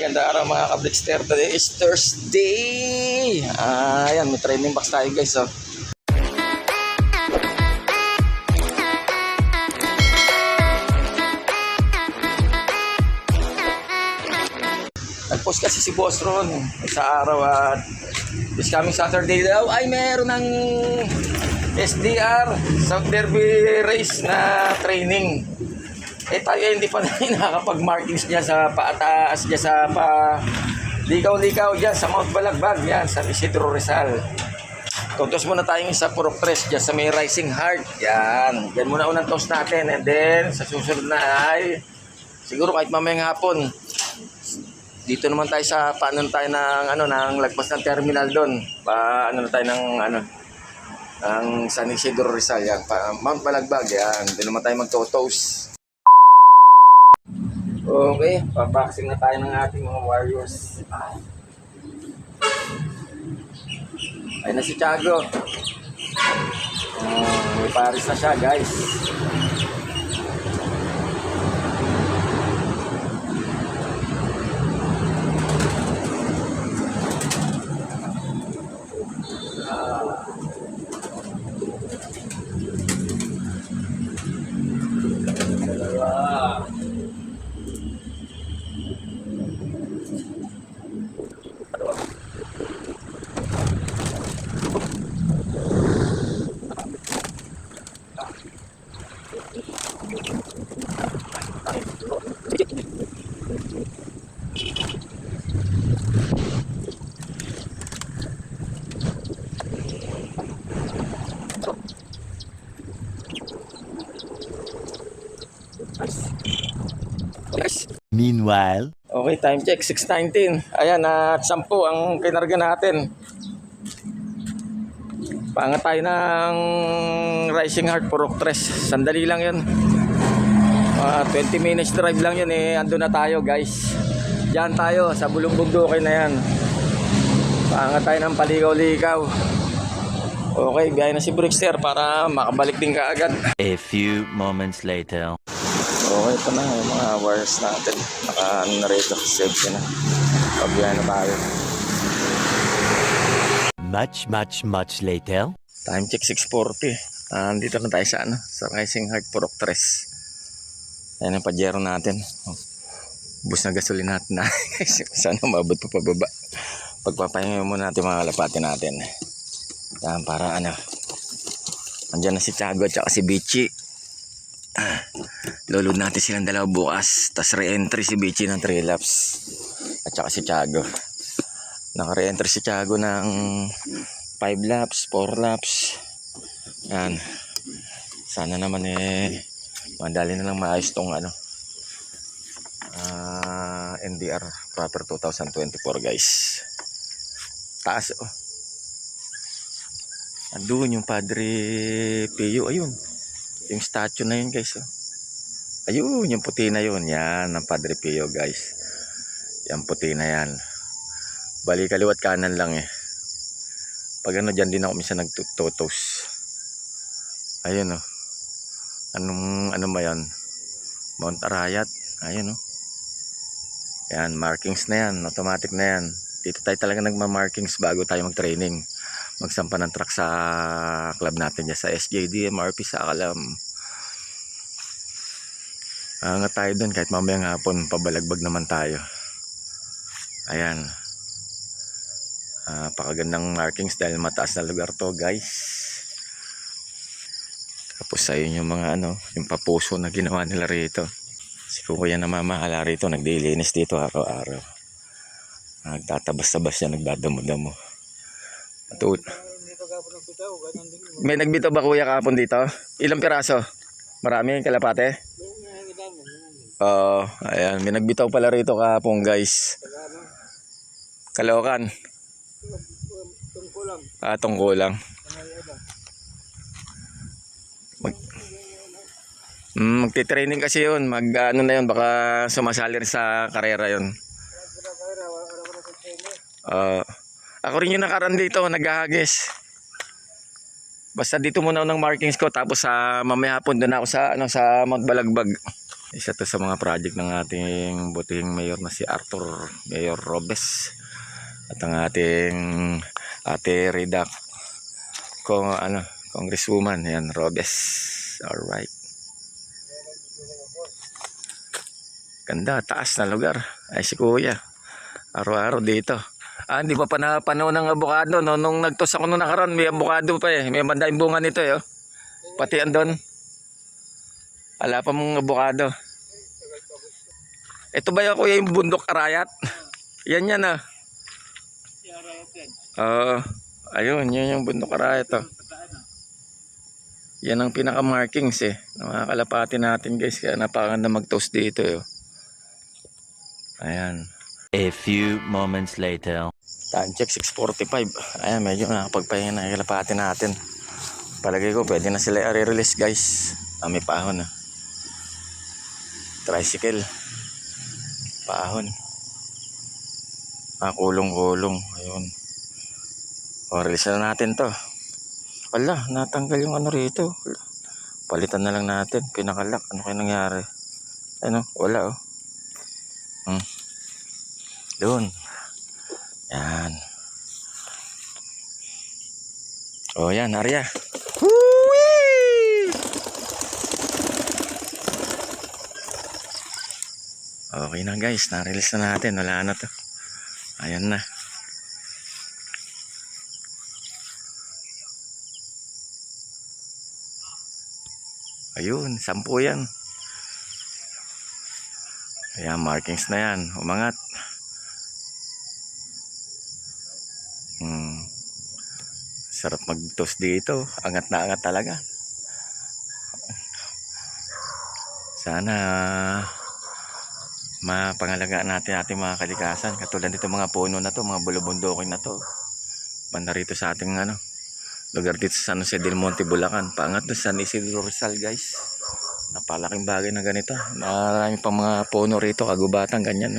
Maganda araw mga ka-Blickster. Today is Thursday. Ayan, may training box tayo guys. Oh. Nag-post kasi si Boss Ron sa araw at this coming Saturday daw ay meron ng SDR South Derby race na training. Tayo hindi pa nakakapag-markings niya sa paataas niya sa likaw-likaw dyan sa Mount Balagbag yan sa Isidro Rizal. Tutos muna tayo sa Purok 3 dyan sa may Rising Heart yan. Yan muna unang toast natin and then sa susunod na ay siguro kahit mamayang hapon dito naman tayo sa paano tayo ng lagpas ng terminal doon. Na tayo ng San Isidro Rizal yan. Mount Balagbag yan. Doon naman tayo magtotos. Okay, paboxing na tayo ng ating mga warriors. Ay na si Tiago. May paris na siya guys. Meanwhile, okay, time check 6:19. Ayan, at 10 ang kinarga natin. Paangat tayo ng Rising Heart Purok 3. Sandali lang 'yun. 20 minutes drive lang 'yun andun na tayo, guys. Diyan tayo sa Bulong Bundukin na 'yan. Paangat tayo ng paligaw-ligaw. Okay, biyahe na si Brickster para makabalik din kaagad. a few moments later. Okay, ito na yung mga wires natin. Na rito, safety na. Pabiyahe na tayo. Much later. Time check 6:40. Dito na tayo sa Rising Heart Purok 3. Ayan ang pajero natin. Bus na gasolin natin na. Sana mabot pa pababa. Pagpapahinga muna natin mga kalapatin natin. Yan, para andyan na si Tiago at saka si Bichi. Lulod natin silang dalawa bukas. Tapos re-entry si Bichi ng 3 laps. At saka si Tiago. Naka-re-entry si Tiago ng 5 laps, 4 laps. Yan. Sana naman madali na lang maayos tong NDR Proper 2024 guys. Taas Andun yung Padre Pio. Ayun. Yung statue na yun guys. Ayun, yung puti na yun. Yan, ang Padre Pio guys. Yan puti na yan. Bali kaliwat kanan lang Pag dyan din ako minsan nagtutos. Ayun ano ba yan? Mount Arayat. Ayun Yan, markings na yan. Automatic na yan. Dito tayo talaga nagma-markings bago tayo mag-training. Magsampa ng truck sa club natin dyan sa SJD, MRP sa Akalam. Angat tayo dun kahit mamayang hapon, pabalagbag naman tayo. Ayan. Pakagandang markings dahil mataas na lugar to guys. Tapos ayun yung mga yung papuso na ginawa nila rito. Si Kuya na mamahala rito, nagdilinis dito araw-araw. Nagtatabas-tabas siya, nagdadamo-damo. May nagbitaw ba kuya kahapon dito? Ilang piraso? Marami kalapate? Ayan, may nagbitaw pala rito kahapon guys. Kalokan. Tungkulang. Magti-training kasi yun. Na yun, baka sumasali rin sa karera yun. Ako rin yung nakaraan dito, naghahagis. Basta dito muna ng markings ko tapos sa mamaya hapon doon ako sa Mount Balagbag. Isa to sa mga project ng ating butihing mayor na si Arthur Mayor Robes. At ang ating ate Rida Congresswoman, yan, Robes. Alright. Ganda, taas na lugar. Ay si Kuya. Araw-araw dito. Hindi pa panahon ng abukado. No? Nung nagtos ako nung nakaraan, may abukado pa eh. May mandaing bunga nito eh. Oh. Pati andon. Wala pa mong abukado. Ito ba yung Kuya yung bundok Arayat? Yan ah. Ayun, yun yung bundok Arayat oh. Yan ang pinaka-markings eh. Mga kalapati natin guys. Kaya napakaganda mag-toast dito eh. Ayan. A few moments later. Time check 6:45. Ayan, medyo nakapagpahinga na kalapati natin. Palagay ko pwede na sila i-release guys. May paahon na. Tricycle. Paahon. Kulong-kulong. Ayun. Release na natin to. Wala, natanggal yung ano rito. Palitan na lang natin. Pinakalak. Ano kaya nangyari? Wala oh. Doon. Yan. Yan, Arya. Woo-wee! Okay na guys, na-release na natin. Wala na to. Ayan na. Ayun, 10 yan. Ayan, markings na yan. Umangat. Sarap mag-toast dito. Angat na angat talaga. Sana mapangalagaan natin ating mga kalikasan. Katulad dito mga puno na to, mga bulubundukin na to. Banda rito sa ating lugar dito sa San Jose del Monte, Bulacan. Paangat to San Isidro Rizal guys. Napalaking bagay na ganito. Marami pang mga puno rito, kagubatan, ganyan.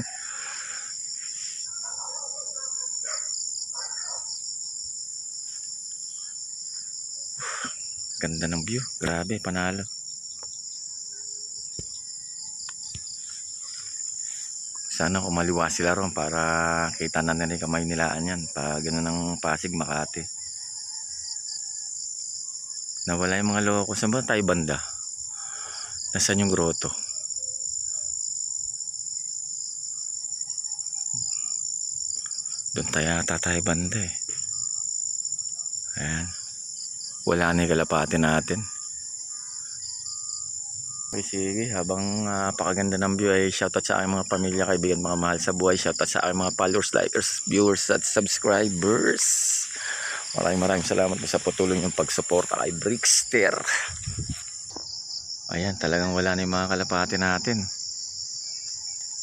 Ganda ng view. Grabe, panalo. Sana kumaliwa sila ron para kita na nila kamay nilaan yan. Pag gano'n ng Pasig, Makati. Nawala yung mga loko. Saan ba tayo banda? Nasaan yung grotto? Doon tayo banda eh. Ayan. Wala na yung kalapati natin. Okay, sige. Habang pakaganda ng view ay shoutout sa aking mga pamilya, kaibigan, mga mahal sa buhay. Shoutout sa aking mga followers, likers, viewers at subscribers. Maraming salamat sa patuloy yung pagsuporta kay Brickster. Ayan, talagang wala na yung mga kalapati natin.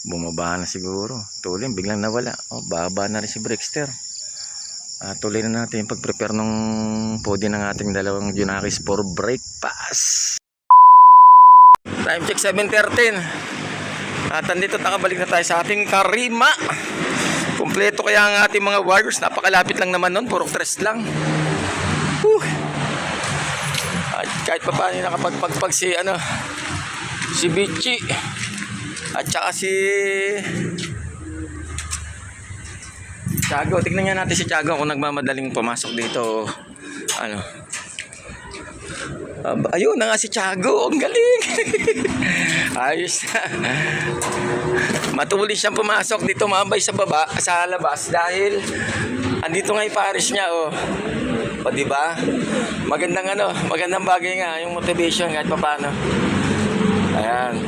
Bumaba na siguro. Tuloy, biglang nawala. Baba na rin si Brickster. Tuloy na natin yung pag-prepare ng podi ng ating dalawang Junakis for breakfast. Time check 7:13. At andito nakabalik na tayo sa ating Karima. Kumpleto kaya ang ating mga warriors. Napakalapit lang naman nun. Puro stress lang. At kahit pa paano nakapagpagpag si Bichi. At saka si Tiago. Tignan nga natin si Tiago kung nagmamadaling pumasok dito. Ayun na nga si Tiago. Ang galing. Ayos na. Matuloy siyang pumasok dito, mabay sa baba, sa labas dahil andito nga yung parish niya O diba? Magandang bagay nga yung motivation kahit paano. Ayan.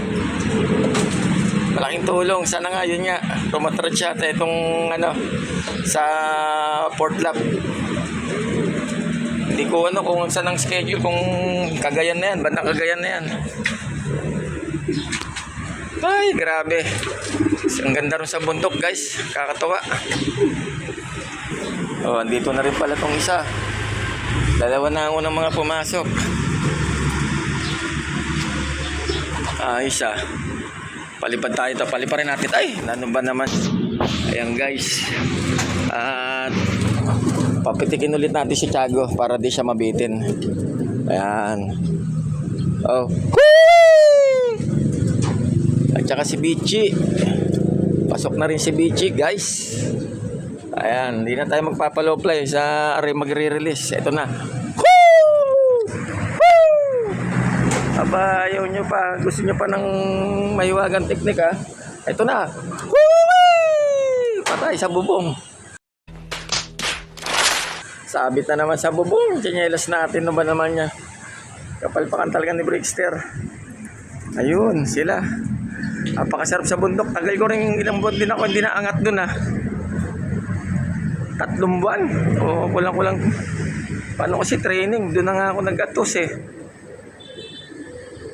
Malaking tulong. Sana nga yun nga. Tumatrat siya itong sa Port Lab. Hindi ko kung saan ang schedule, kung Cagayan na yan, bandang Cagayan na yan. Ay, grabe. Ang ganda rin sa bundok guys. Kakatawa. Andito na rin pala tong isa. Dalawa na ang unang mga pumasok. Isa. Palipad tayo ito. Paliparin natin. Ay, ano ba naman? Ayan guys. At papitikin ulit natin si Tiago para di siya mabitin. Ayan. tsaka si Bichi. Pasok na rin si Bichi, guys. Ayan, hindi na tayo magpapalow play sa magre-release. Ito na. Woo! Woo! Aba, ayaw nyo pa. Gusto nyo pa ng mahiwagang teknik, ha? Ito na. Woo! Patay sa bubong. Sabit na naman sa bubong. Tsinelas natin na ba naman niya. Kapalpakan talaga ni Brickster. Ayun, sila. Napakasarap sa bundok. Tagal ko rin ilang buwan din ako hindi naangat dun, ha. 3 buwan. O, kulang-kulang. Paano kasi training? Doon na nga ako nag-atos, eh.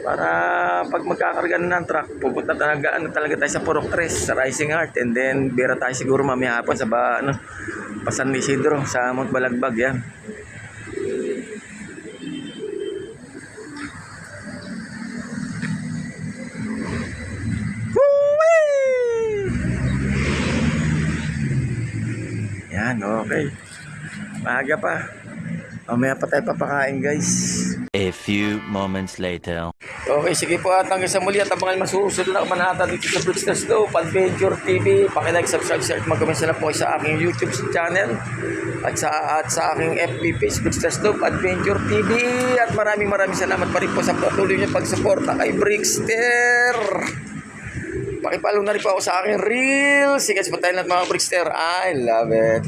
Para pag magkakarga na ng truck, pupunta talaga tayo sa Purok 3, sa Rising Heart. And then, bira tayo siguro mamaya hapon sa San Isidro, sa Mount Balagbag, yan. Yan, okay. Maaga pa. Mamaya pa tayo papakain, guys. A few moments later. Okay, sige po at hanggang sa muli at abangan masusunod na kamanata dito sa Brickster Slope Adventure TV. Pakilike, subscribe, share at mag-comment na po sa aking YouTube channel at sa aking FB page Brickster Slope Adventure TV. At maraming salamat pa rin po sa patuloy niyo pagsuporta kay Brickster. Pakipalo na rin po ako sa aking Reels. Sige, sa tayo lahat mga Brickster. I love it.